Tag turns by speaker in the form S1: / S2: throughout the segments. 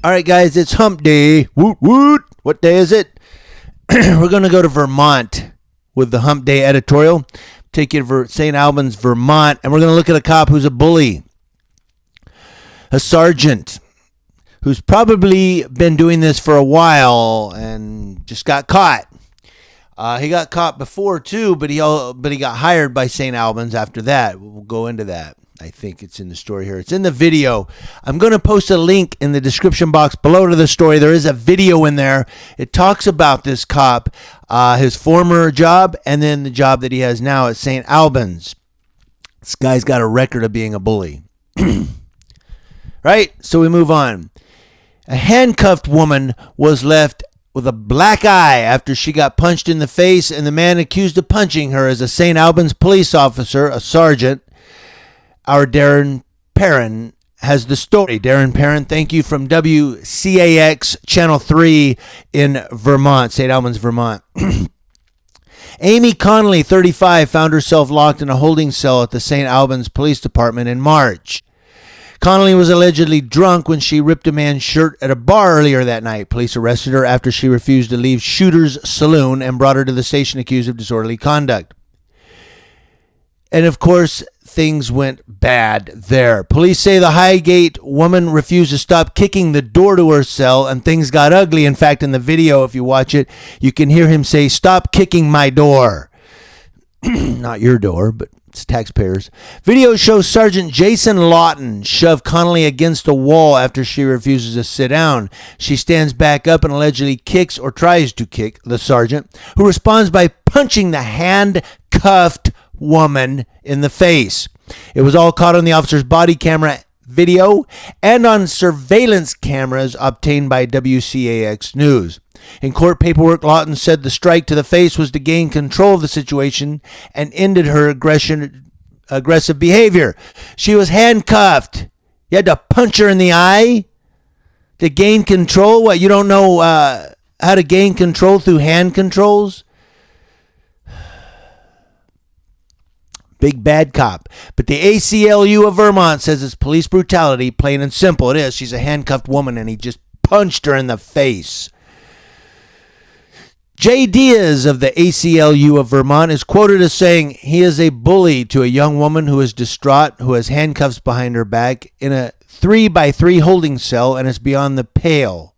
S1: All right, guys, it's hump day. Woot woot. What day is it? We're going to go to Vermont with the hump day editorial. Take you to St. Albans, Vermont, and we're going to look at a cop who's a bully. A sergeant who's probably been doing this for a while and just got caught. He got caught before, too, but he got hired by St. Albans after that. We'll go into that. I think it's in the story here. It's in the video. I'm going to post a link in the description box below to the story. There is a video in there. It talks about this cop, his former job, and then the job that he has now at St. Albans. This guy's got a record of being a bully. Right? So we move on. A handcuffed woman was left with a black eye after she got punched in the face, and the man accused of punching her is a St. Albans police officer, a sergeant. Our Darren Perrin has the story. Darren Perrin, thank you, from WCAX Channel 3 in Vermont, St. Albans, Vermont. Amy Connolly, 35, found herself locked in a holding cell at the St. Albans Police Department in March. Connolly was allegedly drunk when she ripped a man's shirt at a bar earlier that night. Police arrested her after she refused to leave Shooter's Saloon and brought her to the station accused of disorderly conduct. And of course, things went bad there. Police say the Highgate woman refused to stop kicking the door to her cell, and things got ugly. In fact, in the video, if you watch it, you can hear him say, "Stop kicking my door." Not your door, but it's taxpayers. Video shows Sergeant Jason Lawton shove Connolly against a wall after she refuses to sit down. She stands back up and allegedly kicks or tries to kick the sergeant, who responds by punching the handcuffed woman in the face. It was all caught on the officer's body camera video and on surveillance cameras obtained by WCAX News. In court paperwork, Lawton said the strike to the face was to gain control of the situation and ended her aggressive behavior. She was handcuffed. You had to punch her in the eye to gain control? What, you don't know how to gain control through hand controls? Big bad cop. But the ACLU of Vermont says it's police brutality, plain and simple. It is. She's a handcuffed woman, and he just punched her in the face. Jay Diaz of the ACLU of Vermont is quoted as saying he is a bully to a young woman who is distraught, who has handcuffs behind her back in a 3x3 holding cell and is beyond the pale.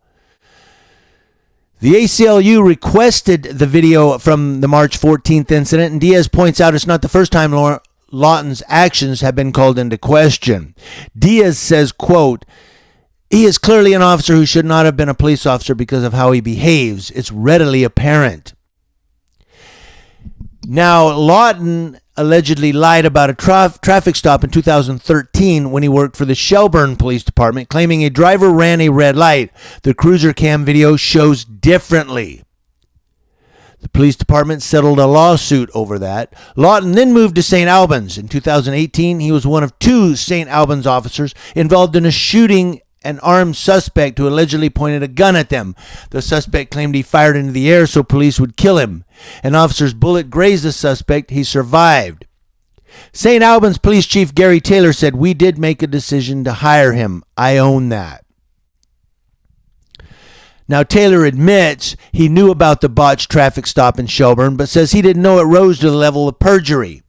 S1: The ACLU requested the video from the March 14th incident, and Diaz points out it's not the first time Lawton's actions have been called into question. Diaz says, quote, "He is clearly an officer who should not have been a police officer because of how he behaves. It's readily apparent." Now, Lawton allegedly lied about a traffic stop in 2013 when he worked for the Shelburne Police Department, claiming a driver ran a red light. The cruiser cam video shows differently. The police department settled a lawsuit over that. Lawton then moved to St. Albans. In 2018, he was one of two St. Albans officers involved in a shooting an armed suspect who allegedly pointed a gun at them. The suspect claimed he fired into the air so police would kill him. An officer's bullet grazed the suspect. He survived. St. Albans Police Chief Gary Taylor said, "We did make a decision to hire him. I own that." Now, Taylor admits he knew about the botched traffic stop in Shelburne, but says he didn't know it rose to the level of perjury.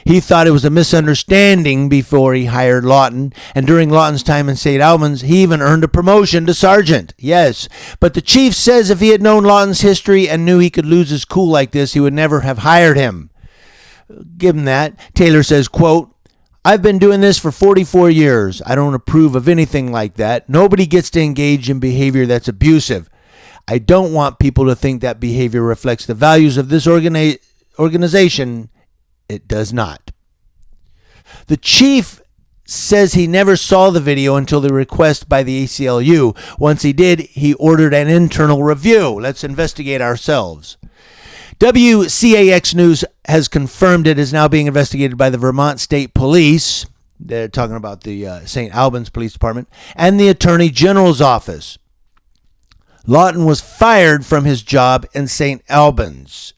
S1: He thought it was a misunderstanding before he hired Lawton, and during Lawton's time in St. Albans, he even earned a promotion to sergeant. Yes, but the chief says if he had known Lawton's history and knew he could lose his cool like this, he would never have hired him. Give him that. Taylor says, quote, "I've been doing this for 44 years. I don't approve of anything like that. Nobody gets to engage in behavior that's abusive. I don't want people to think that behavior reflects the values of this organization. It does not." The chief says he never saw the video until the request by the ACLU. Once he did, he ordered an internal review. Let's investigate ourselves. WCAX News has confirmed it is now being investigated by the Vermont State Police. They're talking about the St. Albans Police Department and the Attorney General's office. Lawton was fired from his job in St. Albans.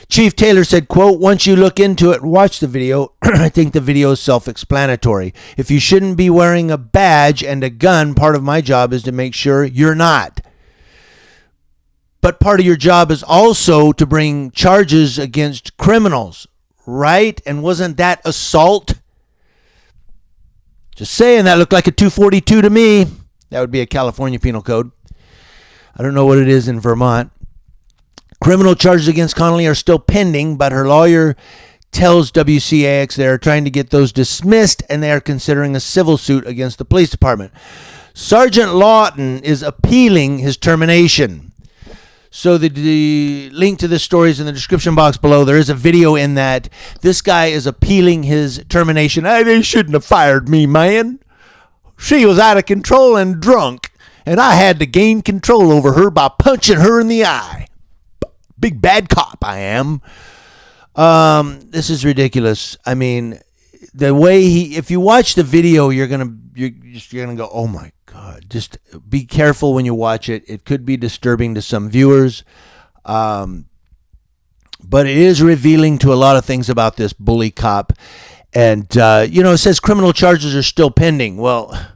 S1: Chief Taylor said, quote, once you look into it and watch the video, I think the video is self-explanatory. If you shouldn't be wearing a badge and a gun, part of my job is to make sure you're not. But part of your job is also to bring charges against criminals, right? And wasn't that assault? Just saying, that looked like a 242 to me. That would be a California penal code. I don't know what it is in Vermont. Criminal charges against Connolly are still pending, but her lawyer tells WCAX they are trying to get those dismissed, and they are considering a civil suit against the police department. Sergeant Lawton is appealing his termination. So the link to this story is in the description box below. There is a video in that. This guy is appealing his termination. They shouldn't have fired me, man. She was out of control and drunk, and I had to gain control over her by punching her in the eye. Big bad cop I am. This is ridiculous. I mean, the way if you watch the video, you're gonna go, oh my God. Just be careful when you watch it. It could be disturbing to some viewers. But it is revealing to a lot of things about this bully cop. And, it says criminal charges are still pending. Well,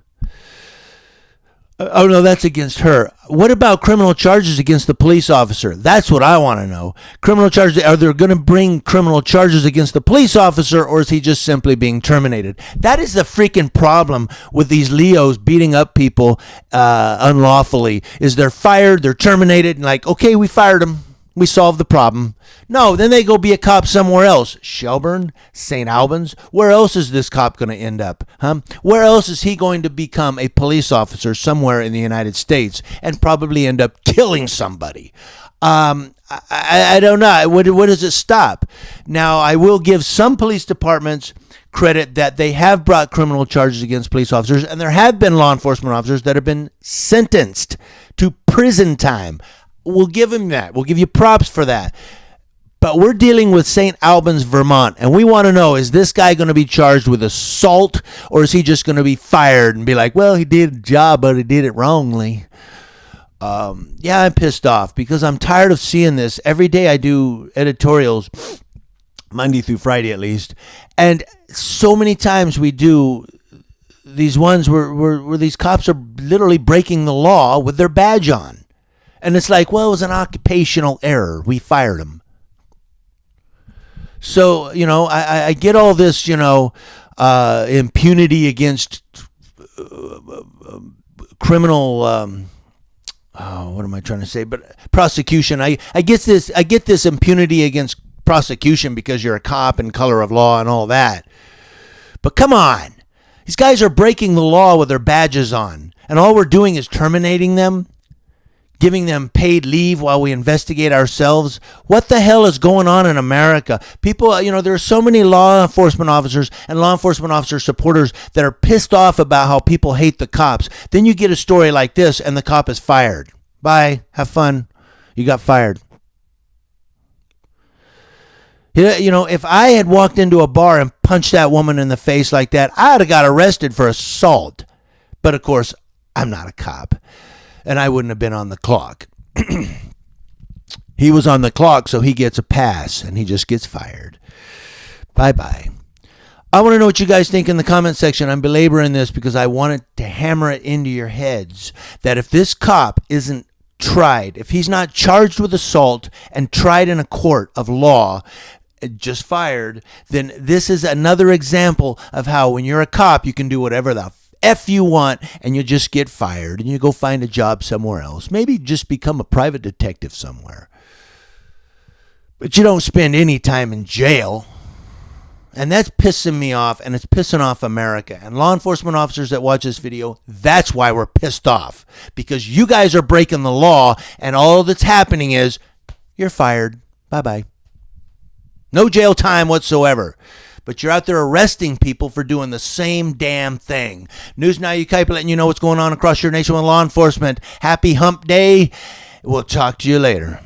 S1: oh no, that's against her. What about criminal charges against the police officer? That's what I want to know. Criminal charges, are they going to bring criminal charges against the police officer, or is he just simply being terminated? That is the freaking problem with these Leos beating up people unlawfully, is they're fired, they're terminated, and like, okay, we fired them. We solved the problem. No, then they go be a cop somewhere else. Shelburne, St. Albans. Where else is this cop going to end up? Where else is he going to become a police officer somewhere in the United States and probably end up killing somebody? I don't know. What does it stop? Now, I will give some police departments credit that they have brought criminal charges against police officers, and there have been law enforcement officers that have been sentenced to prison time. We'll give him that. We'll give you props for that. But we're dealing with St. Albans, Vermont, and we want to know, is this guy going to be charged with assault, or is he just going to be fired and be like, well, he did a job, but he did it wrongly? Yeah, I'm pissed off because I'm tired of seeing this. Every day I do editorials, Monday through Friday at least, and so many times we do these ones where these cops are literally breaking the law with their badge on. And it's like, well, it was an occupational error. We fired him. So, I get all this, impunity against criminal, what am I trying to say? But prosecution. I get this impunity against prosecution because you're a cop and color of law and all that. But come on. These guys are breaking the law with their badges on. And all we're doing is terminating them. Giving them paid leave while we investigate ourselves. What the hell is going on in America? People, there are so many law enforcement officers and law enforcement officer supporters that are pissed off about how people hate the cops. Then you get a story like this and the cop is fired. Bye. Have fun. You got fired. If I had walked into a bar and punched that woman in the face like that, I'd have got arrested for assault. But of course, I'm not a cop. And I wouldn't have been on the clock. He was on the clock, so he gets a pass, and he just gets fired. Bye-bye. I want to know what you guys think in the comment section. I'm belaboring this because I wanted to hammer it into your heads that if this cop isn't tried, if he's not charged with assault and tried in a court of law, just fired, then this is another example of how when you're a cop, you can do whatever the F you want, and you just get fired, and you go find a job somewhere else. Maybe just become a private detective somewhere. But you don't spend any time in jail. And that's pissing me off, and it's pissing off America. And law enforcement officers that watch this video, that's why we're pissed off. Because you guys are breaking the law, and all that's happening is, you're fired. Bye-bye. No jail time whatsoever. But you're out there arresting people for doing the same damn thing. News Now Ukaipa letting you know what's going on across your nation with law enforcement. Happy hump day. We'll talk to you later.